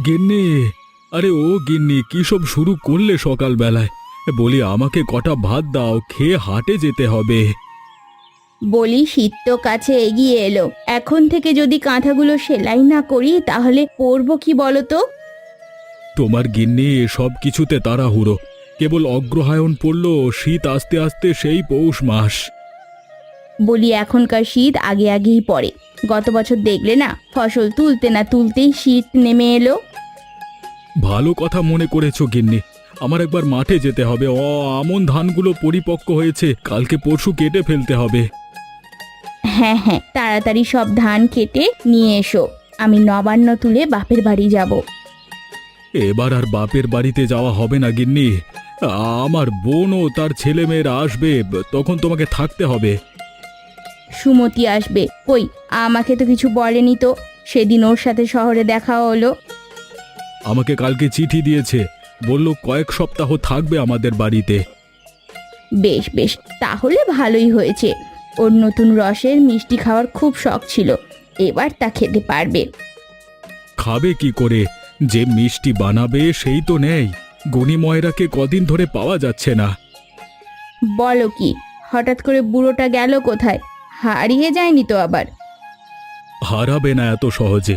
গিন্নি, আরে ও গিন্নি, কি সব শুরু করলে সকাল বেলায়? বলি আমাকে কটা ভাত দাও, খেয়ে হাটে যেতে হবে। বলি শীত তো কাছে এগিয়ে এলো, এখন থেকে যদি কাঁথাগুলো সেলাই না করি তাহলে পরবো কি বলো তো? তোমার গিন্নি সব কিছুতে তাড়াহুড়ো, কেবল অগ্রহায়ণ পড়লো, শীত আস্তে আস্তে সেই পৌষ মাস। বলি এখনকার শীত আগে আগেই পড়ে। গত বছর দেখলে না, ফসল তুলতে না তুলতেই শীত নেমে এলো। ভালো কথা মনে করেছো গিন্নি, আমার একবার মাঠে যেতে হবে। আমন ধানগুলো পরিপক্ক হয়েছে, কালকে পরশু কেটে ফেলতে হবে। হ্যাঁ হ্যাঁ, তাড়াতাড়ি সব ধান কেটে নিয়ে এসো, আমি নবান্ন তুলে বাপের বাড়ি যাব। এবার আর বাপের বাড়িতে যাওয়া হবে না গিন্নি, আমার বোন ও তার ছেলে মেয়েরা আসবে, তখন তোমাকে থাকতে হবে। সুমতি আসবে কই? আমাকে তো কিছু বলেনি তো। সেদিন ওর সাথে শহরে দেখা হলো। আমাকে কালকে চিঠি দিয়েছে, বলল কয়েক সপ্তাহ থাকবে আমাদের বাড়িতে। বেশ বেশ, তাহলে ভালোই হয়েছে। ওর নতুন রসের মিষ্টি খাওয়ার খুব শখ ছিল, এবার তা খেতে পারবে। খাবে কি করে? যে মিষ্টি বানাবে সেই তো নেই, গনি ময়রাকে কদিন ধরে পাওয়া যাচ্ছে না। বলো কি, হঠাৎ করে বুড়োটা গেল কোথায়? হারিয়ে যায়নি তো আবার? হারাবে না এত সহজে,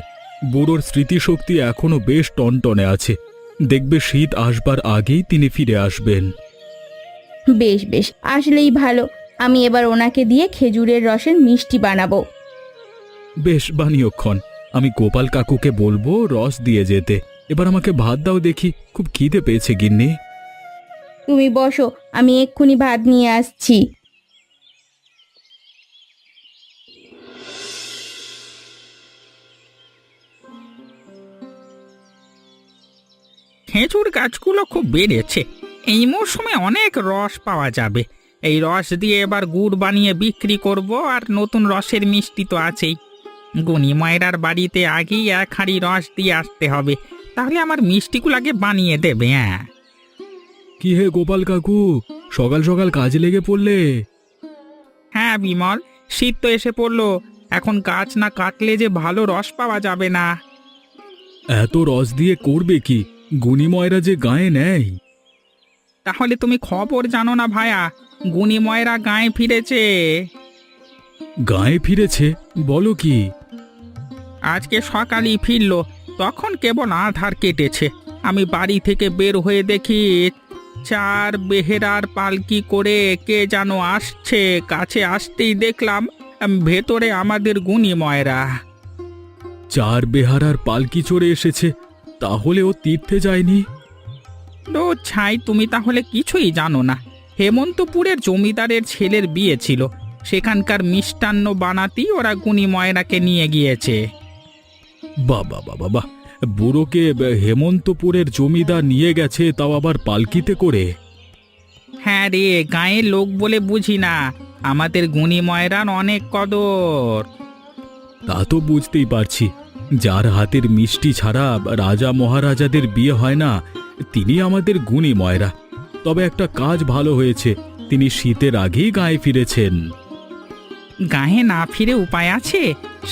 বুড়োর স্মৃতিশক্তি এখনো বেশ টনটনে আছে। দেখবে শীত আসবার আগেই তিনি ফিরে আসবেন। বেশ বেশ, আসলেই ভালো। আমি এবার ওনাকে দিয়ে খেজুরের রসের মিষ্টি বানাবো। বেশ, বানিয়ক্ষণ আমি গোপাল কাকুকে বলবো রস দিয়ে যেতে। এবার আমাকে ভাত দাও দেখি, খুব খিদে পেয়েছে গিন্নি। তুমি বসো, আমি এক্ষুনি ভাত নিয়ে আসছি। খেজুর গাছগুলো খুব বেড়েছে। এই মৌসুমে অনেক রস পাওয়া যাবে। এই রস দিয়ে এবার গুড় বানিয়ে বিক্রি করব, আর নতুন রসের মিষ্টি তো আছেই। গনি ময়রার বাড়িতে আগেই এক হাঁড়ি রস দিয়ে আসতে হবে, তাহলে আমার মিষ্টিগুলো আগে বানিয়ে দেবে। হ্যাঁ কি হে গোপাল কাকু, সকাল সকাল কাজে লেগে পড়লে? হ্যাঁ বিমল, শীত তো এসে পড়লো, এখন গাছ না কাটলে যে ভালো রস পাওয়া যাবে না। এত রস দিয়ে করবে কি? গুনি ময়রা যে গায়ে নেই। তাহলে তুমি খবর জানো না ভায়া, গুনি ময়রা গায়ে ফিরেছে। গায়ে ফিরেছে? বলো কি? আজকে সকালই ফিরল, তখন কেবল আধার কেটেছে। আমি বাড়ি থেকে বের হয়ে দেখি চার বেহেরার পালকি করে কে যেন আসছে। কাছে আসতেই দেখলাম ভেতরে আমাদের গুনি ময়রা। চার বেহারার পালকি চড়ে এসেছে, তাহলে ও তীর্থে যায়নি? ও ছাই, তুমি তাহলে কিছুই জানো না। হেমন্তপুরের জমিদারের ছেলের বিয়ে ছিল, সেখানকার মিষ্টান্ন বানাতেই ওরা গুনি ময়রাকে নিয়ে গিয়েছে। বাবা বাবা বাবা, বুড়োকে হেমন্তপুরের জমিদার নিয়ে গেছে, তাও আবার পালকিতে করে? হ্যাঁ রে, গাঁয়ের লোক বলে বুঝি না, আমাদের গুনি ময়রার অনেক কদর। তা তো বুঝতেই পারছি, যার হাতের মিষ্টি ছাড়া রাজা মহারাজাদের বিয়ে হয় না, তিনি আমাদের গুণী ময়রা। তবে একটা কাজ ভালো হয়েছে, তিনি শীতের আগেই গায়ে ফিরেছেন। গাঁয়ে না ফিরে উপায় আছে?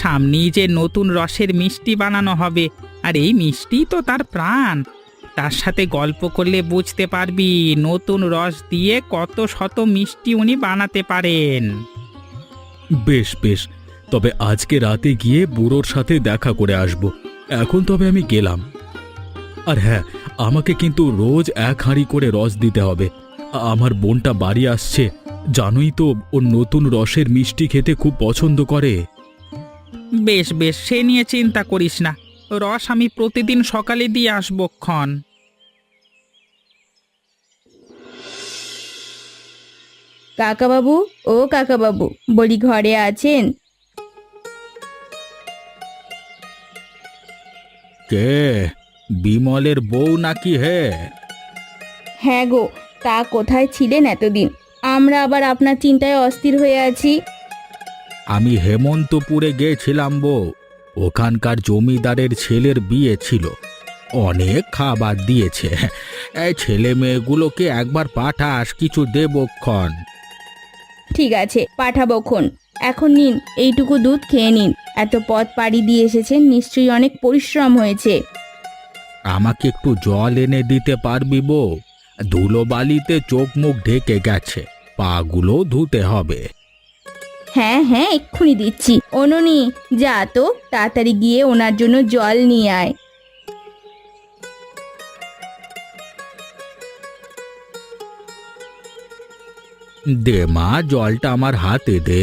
সামনেই যে নতুন রসের মিষ্টি বানানো হবে, আর এই মিষ্টি তো তার প্রাণ। তার সাথে গল্প করলে বুঝতে পারবি নতুন রস দিয়ে কত শত মিষ্টি উনি বানাতে পারেন। বেশ বেশ, তবে আজকে রাতে গিয়ে বুড়োর সাথে দেখা করে আসব। এখন তবে আমি গেলাম। আর হ্যাঁ, আমাকে কিন্তু রোজ এক হাঁড়ি করে রস দিতে হবে। আমার বোনটা বাড়ি আসছে, জানোই তো ও নতুন রসের মিষ্টি খেতে খুব পছন্দ করে। বেশ বেশ, সে নিয়ে চিন্তা করিস না, রস আমি প্রতিদিন সকালে দিয়ে আসবো ক্ষণ। কাকাবাবু, ও কাকাবাবু, বলি ঘরে আছেন? কে? বিমলের বউ নাকি হে? হ্যাঁ গো, তা কোথায় ছিলেন এতদিন? আমরা আবার আপনার চিন্তায় অস্থির হয়ে আছি। আমি হেমন্তপুরে গেছিলাম বউ, ওখানকার জমিদারের ছেলের বিয়ে ছিল। অনেক খাবার দিয়েছে। এই ছেলে মেয়েগুলোকে একবার পাঠাস, কিছু দেবক্ষণ। ঠিক আছে, পাঠাবোক্ষণ। এখন নিন, এইটুকু দুধ খেয়ে নিন। এত পথ পাড়ি দিয়ে এসেছেন, নিশ্চয়ই অনেক পরিশ্রম হয়েছে। আমাকে একটু জল এনে দিতে পারবি বউ? ধুলোবালিতে চোখ মুখ ঢেকে গেছে, পাগুলো ধুতে হবে। হ্যাঁ হ্যাঁ, এক্ষুনি দিচ্ছি। অননি, যা তো তাড়াতাড়ি গিয়ে ওনার জন্য জল নিয়ে আয়। দে মা, জলটা আমার হাতে দে।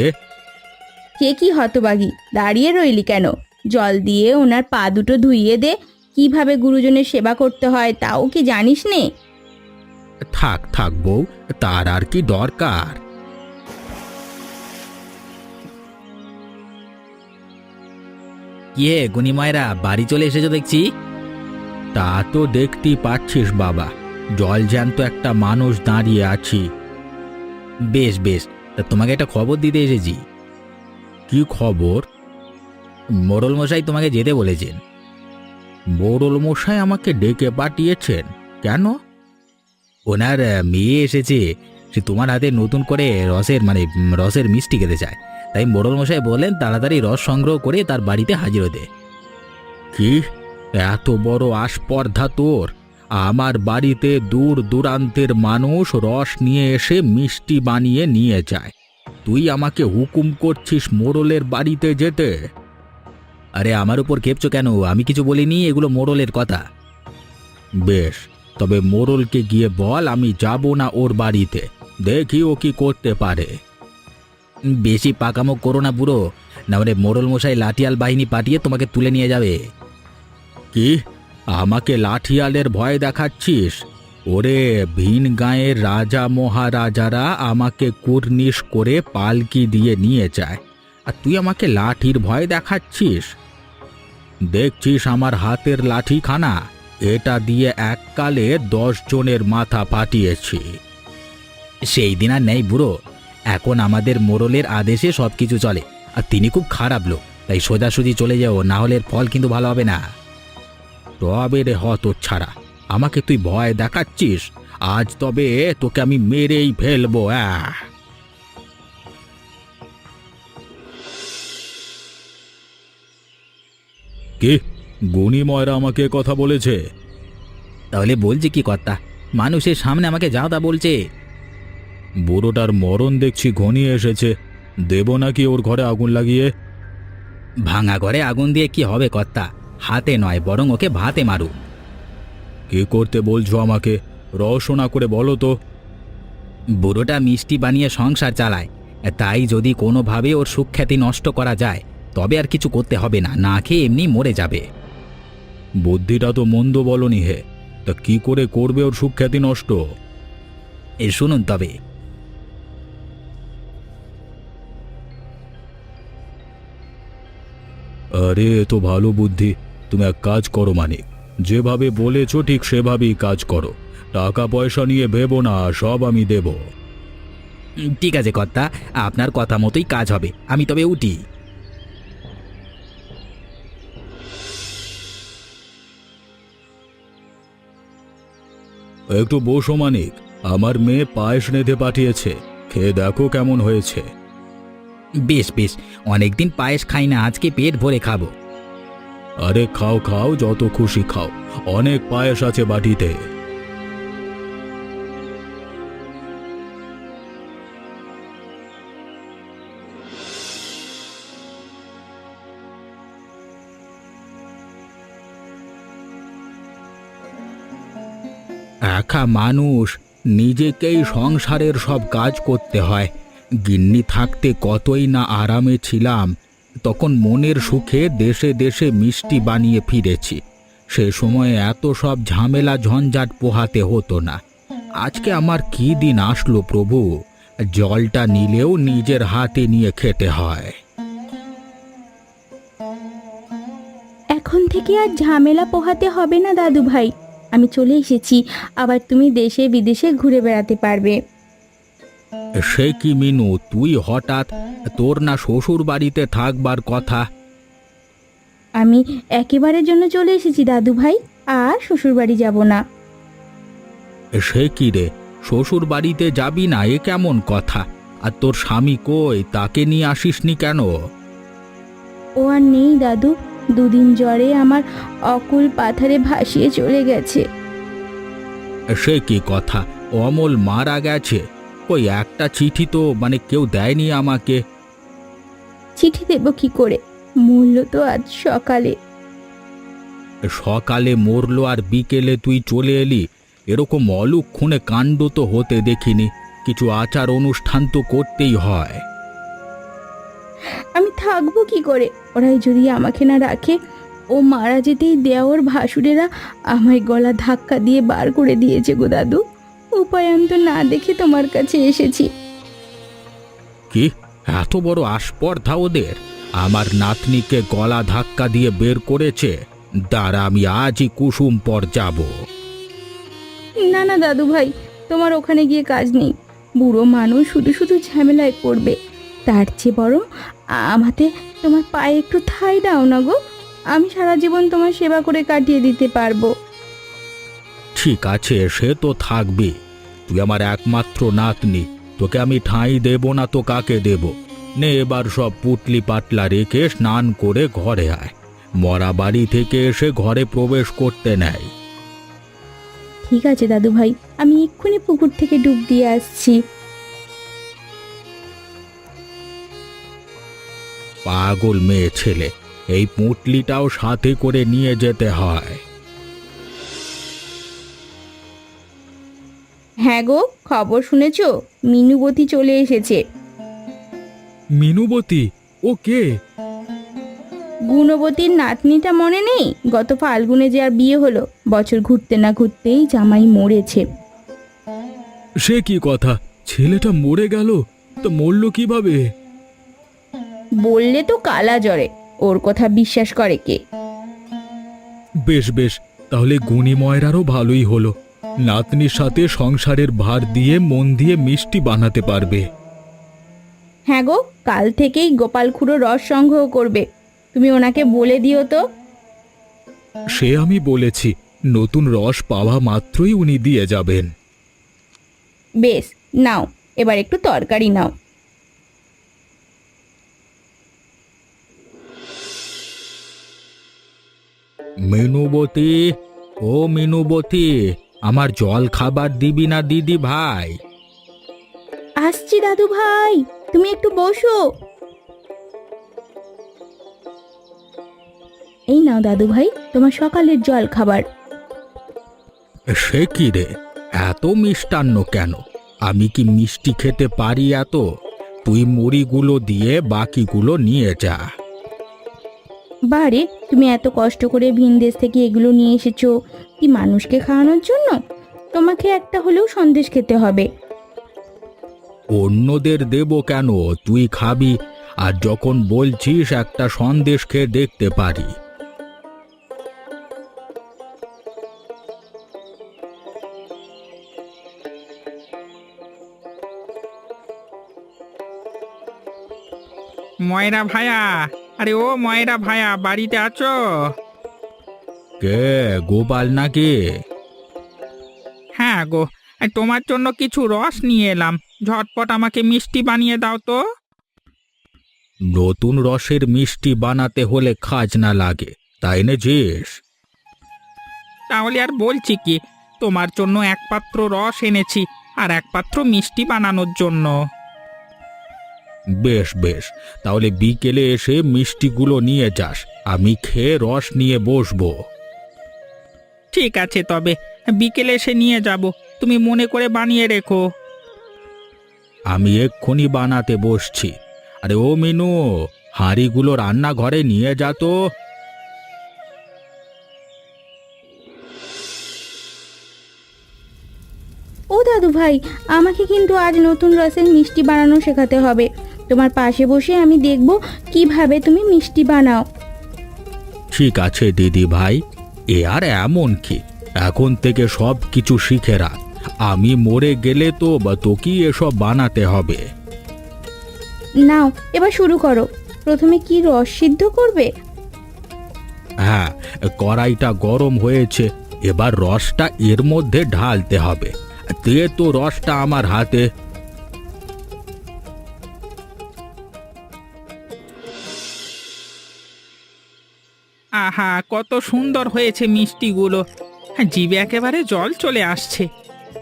কে কি হতবাগি, দাঁড়িয়ে রইলি কেন? জল দিয়ে ওনার পা দুটো ধুইয়ে দে। কিভাবে গুরুজনের সেবা করতে হয় তাও কি জানিস নে? থাক থাক বউ, তার আর কি দরকার। ইয়ে গুনিময়রা, বাড়ি চলে এসেছো দেখছি। তা তো দেখতেই পাচ্ছিস বাবা, জল জ্যান্ত একটা মানুষ দাঁড়িয়ে আছি। বেশ বেশ, তা তোমাকে একটা খবর দিতে এসেছি। কি খবর? মোড়ল মশাই তোমাকে যেতে বলেছেন। মোড়ল মশাই আমাকে ডেকে পাঠিয়েছেন? কেন? ওনার মেয়ে এসেছে, সে তোমার হাতে নতুন করে রসের মিষ্টি খেতে চায়। তাই মোড়ল মশাই বললেন তাড়াতাড়ি রস সংগ্রহ করে তার বাড়িতে হাজির হতে। কি এত বড় আস্পর্ধা তোর! আমার বাড়িতে দূর দূরান্তের মানুষ রস নিয়ে এসে মিষ্টি বানিয়ে নিয়ে যায়, তুই আমাকে হুকুম করছিস মোড়লের বাড়িতে যেতে? আরে আমার উপর খেপছো কেন? আমি কিছু বলিনি, এগুলো মোড়লের কথা। বেশ, তবে মোড়লকে গিয়ে বল আমি যাব না ওর বাড়িতে, দেখি ও কি করতে পারে। বেশি পাকামো করো না বুড়ো, না হলে মোড়ল মশাই লাঠিয়াল বাহিনী পাঠিয়ে তোমাকে তুলে নিয়ে যাবে। কি আমাকে লাঠিয়ালের ভয় দেখাচ্ছিস? ওরে, ভিন গাঁয়ের রাজা মহারাজারা আমাকে কুর্নিশ করে পালকি দিয়ে নিয়ে যায়, আর তুই আমাকে লাঠির ভয় দেখাচ্ছিস? দেখছিস আমার হাতের লাঠিখানা, এটা দিয়ে এককালে 10 জনের মাথা ফাটিয়েছি। সেই দিন আর নেই বুড়ো, এখন আমাদের মোড়লের আদেশে সবকিছু চলে, আর তিনি খুব খারাপ লোক। তাই সোজাসুজি চলে যাও, না হলে এর ফল কিন্তু ভালো হবে না। তবে রে হতচ্ছাড়া, আমাকে তুই ভয় দেখাচ্ছিস? আজ তবে তোকে আমি মেরেই ফেলবো। কি গুণীময়রা আমাকে কথা বলেছে? তাহলে বলছি কি কর্তা, মানুষের সামনে আমাকে যা তা বলছে। বুড়োটার মরণ দেখছি ঘনিয়ে এসেছে, দেব নাকি ওর ঘরে আগুন লাগিয়ে? ভাঙা ঘরে আগুন দিয়ে কি হবে কর্তা? হাতে নয়, বরং ওকে ভাতে মারু। কি করতে বলছো আমাকে? রহস্য করে বলো তো। বুড়োটা মিষ্টি বানিয়ে সংসার চালায়, তাই যদি কোনোভাবে ওর সুখ্যাতি নষ্ট করা যায় তবে আর কিছু করতে হবে না, না খেয়ে এমনি মরে যাবে। বুদ্ধিটা তো মন্দ বলনি হে, তা কি করে করবে ওর সুখ্যাতি নষ্ট? শুনুন তবে। আরে, এ তো ভালো বুদ্ধি। তুমি এক কাজ করো মানিক, যেভাবে বলেছো ঠিক সেভাবেই কাজ করো। টাকা পয়সা নিয়ে ভেবো না, সব আমি দেব। ঠিক আছে কর্তা, আপনার কথা মতোই কাজ হবে। আমি তবে উঠি। একটু বসো মানিক, আমার মেয়ে পায়েস রেঁধে পাঠিয়েছে, খেয়ে দেখো কেমন হয়েছে। বেশ বেশ, অনেকদিন পায়েস খাই না, আজকে পেট ভরে খাবো। আরে খাও খাও, যত খুশি খাও, অনেক পায়েস আছে বাটিতে। একা মানুষ, নিজেকেই সংসারের সব কাজ করতে হয়। গিন্নি থাকতে কতই না আরামে ছিলাম, তখন মনের সুখে দেশে দেশে মিষ্টি বানিয়ে ফিরেছি। সে সময় এত সব ঝামেলা ঝঞ্ঝাট পোহাতে হতো না। আজকে আমার কি দিন আসলো প্রভু, জলটা নিলেও নিজের হাতে নিয়ে খেতে হয়। এখন থেকে আর ঝামেলা পোহাতে হবে না দাদু ভাই, আমি চলে এসেছি। আবার তুমি দেশে বিদেশে ঘুরে বেড়াতে পারবে। সে কি মিনু, তুই হঠাৎ? তোর না শ্বশুর বাড়িতে থাকবার কথা? আমি একেবারের জন্য চলে এসেছি দাদু ভাই, আর শ্বশুর বাড়ি যাব না। সে কি রে, শ্বশুর বাড়িতে যাবি না, এ কেমন কথা? আর তোর স্বামী কই, তাকে নিয়ে আসিসনি কেন? ও আর নেই দাদু, দুদিন জ্বরে আমার অকুল পাথারে ভাসিয়ে চলে গেছে। সে কি কথা, অমল মারা গেছে? ওই একটা চিঠি তো কেউ দেয়নি আমাকে। চিঠি দেব কি করে, মূল্য তো আজ সকালে। সকালে মরলো আর বিকেলে তুই চলে এলি? এরকম অলক্ষণে কাণ্ড তো হতে দেখিনি। কিছু আচার অনুষ্ঠান তো করতেই হয়। আমি থাকবো কি করে, ওরাই যদি আমাকে না রাখে। ও মারা যেতেই দেওর ভাসুরেরা আমায় গলা ধাক্কা দিয়ে বার করে দিয়েছে গো দাদু। উপায়ন্ত না দেখে তোমার কাছে এসেছি। কি এত বড় আস্পর্ধা ওদের? আমার নাতনিকে গলা ধাক্কা দিয়ে বের করেছে? দাঁড়া, আমি আজই কুসুমপর যাব। না না দাদু ভাই, তোমার ওখানে গিয়ে কাজ নেই। বুড়ো মানুষ শুধু শুধু ঝামেলায় পড়বে। তার চেয়ে বরং আমাতে তোমার পায়ে একটু ঠাঁই দাও না গো। আমি সারা জীবন তোমার সেবা করে কাটিয়ে দিতে পারবো। ঠিক আছে, সে তো থাকবে। তুই আমার একমাত্র নাতনি, তোকে আমি ঠাঁই দেব না তো কাকে দেব? নে এবার সব পুটলি পাটলা রেখে স্নান করে ঘরে আয়। মরা বাড়ি থেকে এসে ঘরে প্রবেশ করতে নেয়। ঠিক আছে দাদু ভাই, আমি এক্ষুনি পুকুর থেকে ডুব দিয়ে আসছি। পাগল মেয়ে ছেলে, এই পুঁটলিটাও সাথে করে নিয়ে যেতে হয়। হ্যাঁ গো, খবর শুনেছ? মিনুবতী চলে এসেছে। মিনুবতী? ও কে? গুণবতীর নাতনিটা মনে নেই? গত ফাল্গুনে যে আর বিয়ে হলো, বছর ঘুরতে না ঘুরতেই জামাই মরেছে। সে কি কথা, ছেলেটা মরে গেল? তো মরল কিভাবে? বললে তো কালা জ্বরে, ওর কথা বিশ্বাস করে কে? বেশ বেশ, তাহলে গুণী ময়রারও ভালোই হলো। নাতনির সাথে সংসারের ভার দিয়ে মন দিয়ে মিষ্টি বানাতে পারবে। হ্যাঁ গো, কাল থেকেই গোপাল খুড়ো রস সংগ্রহ করবে। তুমি ওনাকে বলে দিও তো। সে আমি বলেছি, নতুন রস পাওয়া মাত্রই উনি দিয়ে যাবেন। বেশ, নাও এবার একটু তরকারি নাও। মিনুবতী, ও মিনুবতী, আমার জল খাবার দিবি না দিদি ভাই? আসছি দাদু ভাই, তুমি একটু বসো। এই নাও দাদু ভাই, তোমার সকালের জল খাবার। সে কি রে, এত মিষ্টান্ন কেন? আমি কি মিষ্টি খেতে পারি এত? তুই মুড়িগুলো দিয়ে বাকিগুলো নিয়ে যা। বারে, তুমি এত কষ্ট করে ভিনদেশ থেকে এগুলো নিয়ে এসেছো কি মানুষকে খাওয়ানোর জন্য? তোমাকে একটা হলেও সন্দেশ খেতে হবে। অন্যদের দেব কেন, তুই খাবি। আর যখন বলছিস একটা সন্দেশ খেয়ে দেখতে পারি। ময়রা ভায়া, আরে ও ময়রা ভায়া, বাড়িতে আছো? কে, গোপাল নাকি? হ্যাঁ গো, তোমার জন্য কিছু রস নিয়ে এলাম। ঝটপট আমাকে মিষ্টি বানিয়ে দাও তো। নতুন রসের মিষ্টি বানাতে হলে খাজনা লাগে, তাই এনেছিস? তাহলে আর বলছি কি, তোমার জন্য এক পাত্র রস এনেছি আর এক পাত্র মিষ্টি বানানোর জন্য। বেশ বেশ, তাহলে বিকেলে এসে মিষ্টিগুলো নিয়ে যাস, আমি খেয়ে রস নিয়ে বসবো। ঠিক আছে, তবে বিকেলে এসে নিয়ে যাব, তুমি মনে করে বানিয়ে রেখো। আমি এক্ষুনি বানাতে বসছি। আরে ও মিনু, হাঁড়িগুলো রান্নাঘরে নিয়ে যা তো। ও দাদু ভাই, আমাকে কিন্তু আজ নতুন রসের মিষ্টি বানানো শেখাতে হবে। তোমার পাশে বসে আমি দেখব কিভাবে তুমি মিষ্টি বানাও। ঠিক আছে দিদি ভাই, এ আর এমন কি, এখন থেকে সব কিছু শিখে রাখ। আমি মরে গেলে তো তোকেই এসব বানাতে হবে। নাও এবার শুরু করো। প্রথমে কি রস সিদ্ধ করবে? হ্যাঁ, কড়াইটা গরম হয়েছে, এবার রসটা এর মধ্যে ঢালতে হবে। দে তো রসটা আমার হাতে। আহা কত সুন্দর হয়েছে মিষ্টিগুলো। হ্যাঁ, জিভে একেবারে জল চলে আসছে।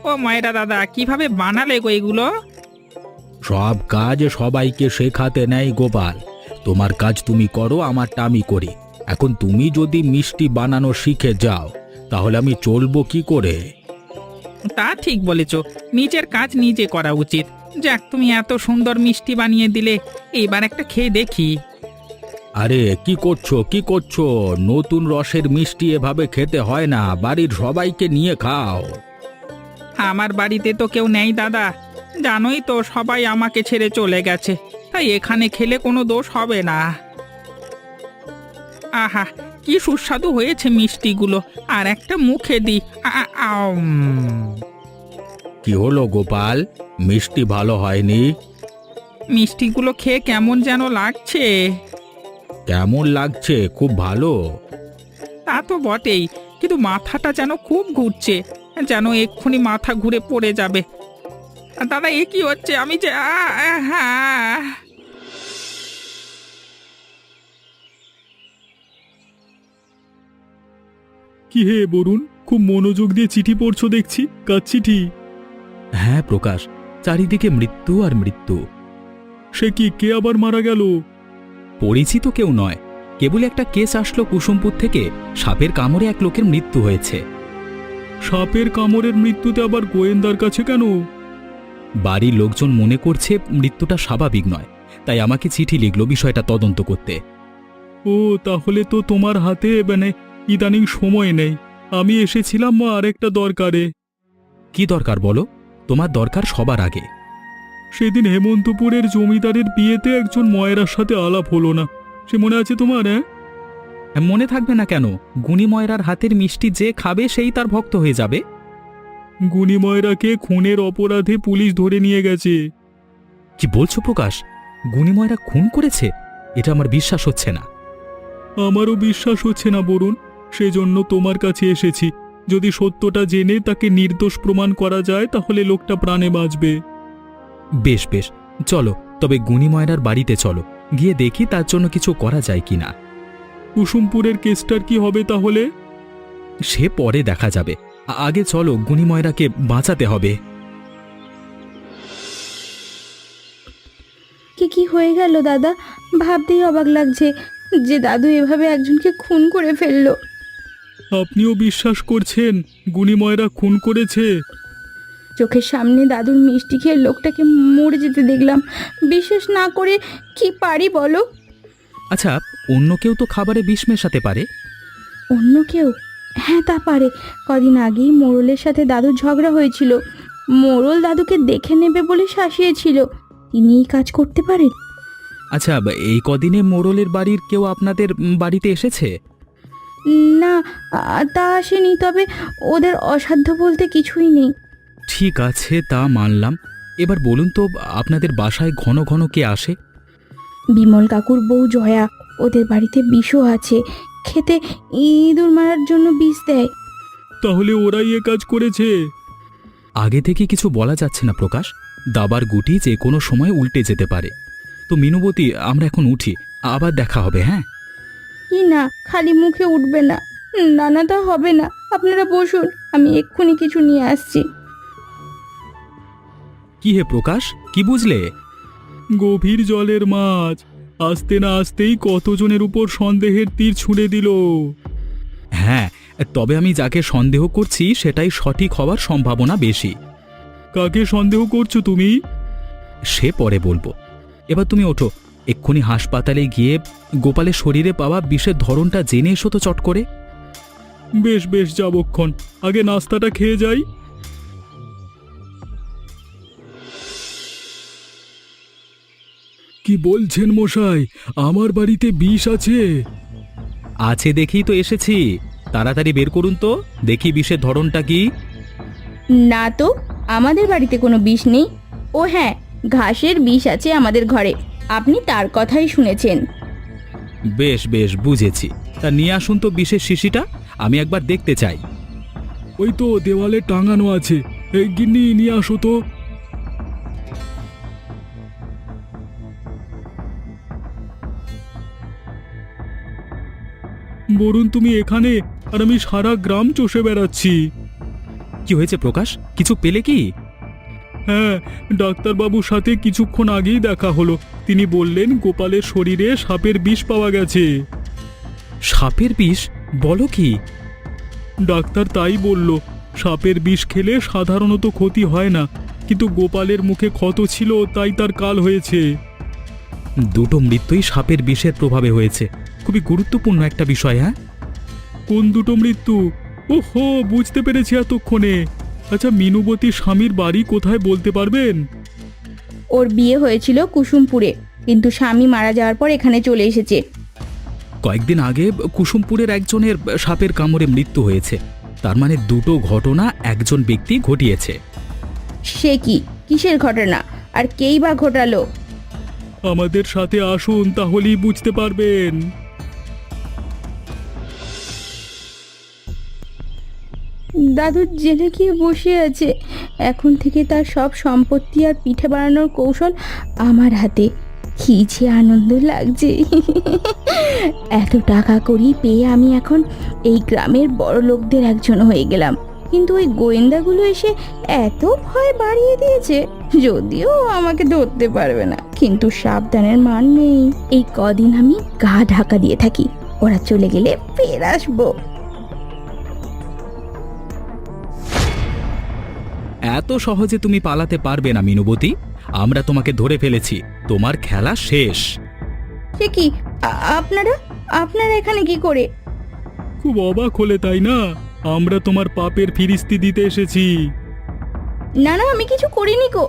ও মায়েরা দাদা, কিভাবে বানালে গো এগুলো? সব কাজ সবাইকে শেখাতে নেই গোপাল। তোমার কাজ তুমি করো, আমারটা আমি করি। এখন তুমি যদি মিষ্টি বানানো শিখে যাও তাহলে আমি চলবো কি করে? তা ঠিক বলেছ, নিজের কাজ নিজে করা উচিত। যাক, তুমি এত সুন্দর মিষ্টি বানিয়ে দিলে, এইবার একটা খেয়ে দেখি। আরে কি করছো কি করছো? নতুন রসের মিষ্টি এভাবে খেতে হয় না, বাড়ির সবাইকে নিয়ে খাও। আমার বাড়িতে তো কেউ নেই দাদা, জানোই তো সবাই আমাকে ছেড়ে চলে গেছে, তাই এখানে খেলে কোনো দোষ হবে না। আহা কি সুস্বাদু হয়েছে মিষ্টিগুলো, আর একটা মুখে দি। কি হলো গোপাল, মিষ্টি ভালো হয়নি? মিষ্টিগুলো খেয়ে কেমন যেন লাগছে। কেমন লাগছে? খুব ভালো। তা তো বটেই, কিন্তু মাথাটা যেন খুব ঘুরছে, যেন এক্ষুনি মাথা ঘুরে পড়ে যাবে। দাদা এ কি হচ্ছে? আমি যে হ্যাঁ। কি হে বরুণ, খুব মনোযোগ দিয়ে চিঠি পড়ছো দেখছি। কার চিঠি? হ্যাঁ প্রকাশ, চারিদিকে মৃত্যু আর মৃত্যু। সে কি, কে আবার মারা গেল? পরিচিত কেউ নয়, কেবল একটা কেস আসলো কুসুমপুর থেকে। সাপের কামড়ে এক লোকের মৃত্যু হয়েছে। সাপের কামড়ের মৃত্যুতে আবার গোয়েন্দার কাছে কেন? বাড়ির লোকজন মনে করছে মৃত্যুটা স্বাভাবিক নয়, তাই আমাকে চিঠি লিখল বিষয়টা তদন্ত করতে। ও, তাহলে তো তোমার হাতে ইদানিং সময় নেই। আমি এসেছিলাম আরেকটা দরকারে। কি দরকার বলো? তোমার দরকার সবার আগে। সেদিন হেমন্তপুরের জমিদারের বিয়েতে একজন ময়রার সাথে আলাপ হলো না, সে মনে আছে তোমার? মনে থাকবে না কেন? গুণী ময়রার হাতের মিষ্টি যে খাবে সেই তার ভক্ত হয়ে যাবে। গুণী ময়রাকে খুনের অপরাধে পুলিশ ধরে নিয়ে গেছে। কি বলছো প্রকাশ? গুণী ময়রা খুন করেছে? এটা আমার বিশ্বাস হচ্ছে না। আমারও বিশ্বাস হচ্ছে না বরুণ, সেজন্য তোমার কাছে এসেছি। যদি সত্যটা জেনে তাকে নির্দোষ প্রমাণ করা যায় তাহলে লোকটা প্রাণে বাঁচবে। বেশ বেশ, চলো তবে গুণী ময়রার বাড়িতে চলো, গিয়ে দেখি তার জন্য কিছু করা যায় কিনা। কুসুমপুরের কেসটার কি হবে তাহলে? সে পরে দেখা যাবে, আগে চলো গুণী ময়রাকে বাঁচাতে হবে। কি হয়ে গেল দাদা? ভাবতেই অবাক লাগছে যে দাদু এভাবে একজনকে খুন করে ফেললো। আপনিও বিশ্বাস করছেন গুণী ময়রা খুন করেছে? চোখের সামনে দাদুর মিষ্টি খেয়ে লোকটাকে মরে যেতে দেখলাম, বিশ্বাস না করে কি পারি বলো? আচ্ছা, অন্য কেউ তো খাবারে বিষ মেশাতে পারে। অন্য কেউ? হ্যাঁ তা পারে। কদিন আগেই মোড়লের সাথে দাদুর ঝগড়া হয়েছিল, মোড়ল দাদুকে দেখে নেবে বলে শাসিয়েছিল। তিনিই কাজ করতে পারেন। আচ্ছা, এই কদিনে মোড়লের বাড়ির কেউ আপনাদের বাড়িতে এসেছে? না, তা আসেনি, তবে ওদের অসাধ্য বলতে কিছুই নেই। ঠিক আছে, তা মানলাম। এবার বলুন তো, আপনাদের বাসায় ঘন ঘন কে আসে? বিমল কাকুর বউ জয়া, ওদের বাড়িতে বিষও আছে, খেতে ইঁদুর মারার জন্য বিষ দেয়। তাহলে ওরাই এ কাজ করেছে? আগে থেকে কিছু বলা যাচ্ছে না প্রকাশ, দাবার গুটি যে কোনো সময় উল্টে যেতে পারে। তো মিনুবতী, আমরা এখন উঠি, আবার দেখা হবে। হ্যাঁ কি না, খালি মুখে উঠবে না। না না, তা হবে না, আপনারা বসুন, আমি এক্ষুনি কিছু নিয়ে আসছি। কি হে প্রকাশ, কি বুঝলে? গভীর জলের মাছ, আসতে না আসতেই কতজনের উপর সন্দেহের তীর ছুঁড়ে দিল। হ্যাঁ, তবে আমি যাকে সন্দেহ করছি সেটাই সঠিক হওয়ার সম্ভাবনা বেশি। কাকে সন্দেহ করছো তুমি? সে পরে বলবো। এবার তুমি ওঠো, এক্ষুনি হাসপাতালে গিয়ে গোপালের শরীরে পাওয়া বিষের ধরনটা জেনে এসো তো চট করে। বেশ বেশ, যাবক্ষণ, আগে নাস্তাটা খেয়ে যাই। কি বলছেন মশাই, আমার বাড়িতে বিষ আছে? আছে দেখেই তো এসেছি, তাড়াতাড়ি বের করুন তো দেখি বিষের ধরনটা কি। না তো, আমাদের বাড়িতে কোনো বিষ নেই। ও হ্যাঁ, ঘাসের বিষ আছে আমাদের ঘরে, আপনি তার কথাই শুনেছেন। বেশ বেশ, বুঝেছি। তা নিয়ে আসুন তো বিষের শিশিটা, আমি একবার দেখতে চাই। ওই তো দেওয়ালে টাঙানো আছে, এই গিন্নি নিয়ে আসো তো। বরুণ তুমি এখানে, আর আমি সারা গ্রাম চষে বেড়াচ্ছি। কি হয়েছে প্রকাশ, কিছু পেলে কি? হ্যাঁ, ডাক্তারবাবুর সাথে কিছুক্ষণ আগেই দেখা হলো। তিনি বললেন গোপালের শরীরে সাপের বিষ পাওয়া গেছে। সাপের বিষ? বলো কি? ডাক্তার তাই বলল। সাপের বিষ খেলে সাধারণত ক্ষতি হয় না, কিন্তু গোপালের মুখে ক্ষত ছিল, তাই তার কাল হয়েছে। দুটো মৃত্যুই সাপের বিষের প্রভাবে হয়েছে। খুবই গুরুত্বপূর্ণ একটা বিষয়। হ্যাঁ, কোন দুটো মৃত্যু? ওহো, বুঝতে পেরেছি এতক্ষণে। আচ্ছা, মিনুবতী স্বামীর বাড়ি কোথায় বলতে পারবেন? ওর বিয়ে হয়েছিল কুসুমপুরে, কিন্তু স্বামী মারা যাওয়ার পর এখানে চলে এসেছে। কয়েকদিন আগে কুসুমপুরের একজনের সাপের কামড়ে মৃত্যু হয়েছে। তার মানে দুটো ঘটনা একজন ব্যক্তি ঘটিয়েছে। সে কি, কিসের ঘটনা, আর কেই বা ঘটালো? আমাদের সাথে আসুন, তাহলেই বুঝতে পারবেন। দাদু জেলে গিয়ে বসে আছে। এখন থেকে তার সব সম্পত্তি আর পিঠে বানানোর কৌশল আমার হাতে। কি যে আনন্দ লাগছে! এত টাকা করি পেয়ে আমি এখন এই গ্রামের বড় লোকদের একজন হয়ে গেলাম। কিন্তু ওই গোয়েন্দাগুলো এসে এত ভয় বাড়িয়ে দিয়েছে, যদিও আমাকে ধরতে পারবে না, কিন্তু সাবধানের মান নেই। এই কদিন আমি গা ঢাকা দিয়ে থাকি, ওরা চলে গেলে ফের আসবো। এত সহজে তুমি পালাতে পারবে না মিনুবতী। আমরা তোমাকে ধরে ফেলেছি, তোমার খেলা শেষ। সে কি, আপনারা আপনারা এখানে কি করে? খুব অবাক হলে তাই না? আমরা তোমার পাপের ফিরিস্তি দিতে এসেছি। না না, আমি কিছু করিনি গো।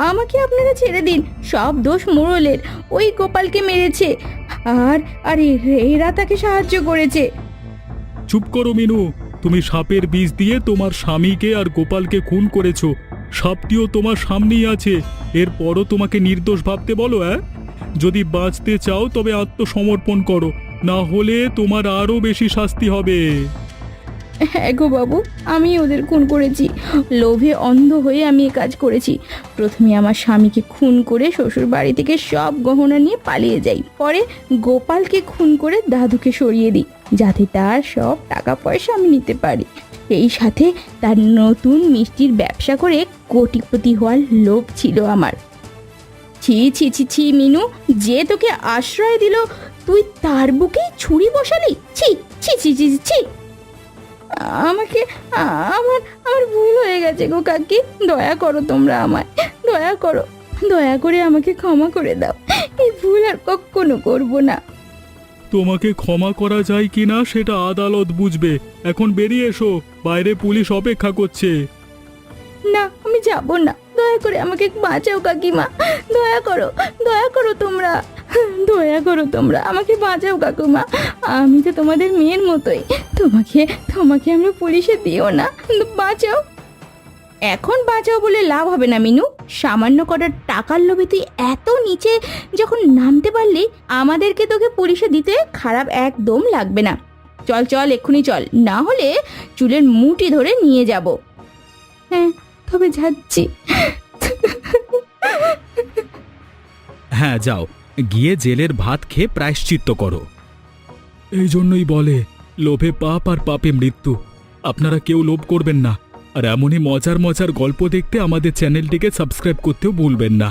আমাকে আপনারা ছেড়ে দিন। সব দোষ মোড়লের। ওই গোপালকে মেরেছে, আর আর এরা তাকে সাহায্য করেছে। চুপ করো মিনু। তুমি সাপের বিষ দিয়ে তোমার স্বামীকে আর গোপালকে খুন করেছো। সাপটিও তোমার সামনেই আছে। এরপরও তোমাকে নির্দোষ ভাবতে বলো? যদি বাঁচতে চাও তবে আত্মসমর্পণ করো, না হলে তোমার আরো বেশি শাস্তি হবে। হ্যাঁ গো বাবু, আমি ওদের খুন করেছি। লোভে অন্ধ হয়ে আমি এ কাজ করেছি। প্রথমে আমার স্বামীকে খুন করে শ্বশুর বাড়ি থেকে সব গহনা নিয়ে পালিয়ে যাই। পরে গোপালকে খুন করে দাদুকে সরিয়ে দিই, যাতে তার সব টাকা পয়সা আমি নিতে পারি। এই সাথে তার নতুন মিষ্টির ব্যবসা করে কোটিপতি হওয়ার লোভ ছিল আমার। ছি ছি ছি ছি মিনু, যে তোকে আশ্রয় দিল তুই তার বুকেই ছুরি বসালি? ছি ছি ছি ছি ছি। আমাকে আমার আমার ভুল হয়ে গেছে গো কাকি। দয়া করো তোমরা আমায়, দয়া করো, দয়া করে আমাকে ক্ষমা করে দাও। এই ভুল আর কখনো করবো না। তোমাকে ক্ষমা করা যায় কিনা সেটা আদালত বুঝবে। এখন বেরিয়ে এসো, বাইরে পুলিশ অপেক্ষা করছে। না, আমি যাব না। দয়া করে আমাকে বাঁচাও কাকিমা, দয়া করো, দয়া করো তোমরা, দয়া করো তোমরা আমাকে বাঁচাও কাকুমা। আমি তো তোমাদের মেয়ের মতোই। তোমাকে তোমাকে আমরা পুলিশে দিও না, বাঁচাও। এখন বাঁচাও বলে লাভ হবে না মিনু। সামান্য কটা টাকার লোভে তুই এত নিচে যখন নামতে পারলি, আমাদেরকে তোকে পুলিশে দিতে খারাপ একদম লাগবে না। চল চল, এক্ষুনি চল, না হলে চুলের মুঠি ধরে নিয়ে যাব। হ্যাঁ, তবে যাচ্ছি। হ্যাঁ যাও, গিয়ে জেলের ভাত খেয়ে প্রায়শ্চিত্ত করো। এই জন্যই বলে লোভে পাপ আর পাপে মৃত্যু। আপনারা কেউ লোভ করবেন না, আর এমনই মজার মজার গল্প দেখতে আমাদের চ্যানেলটিকে সাবস্ক্রাইব করতেও ভুলবেন না।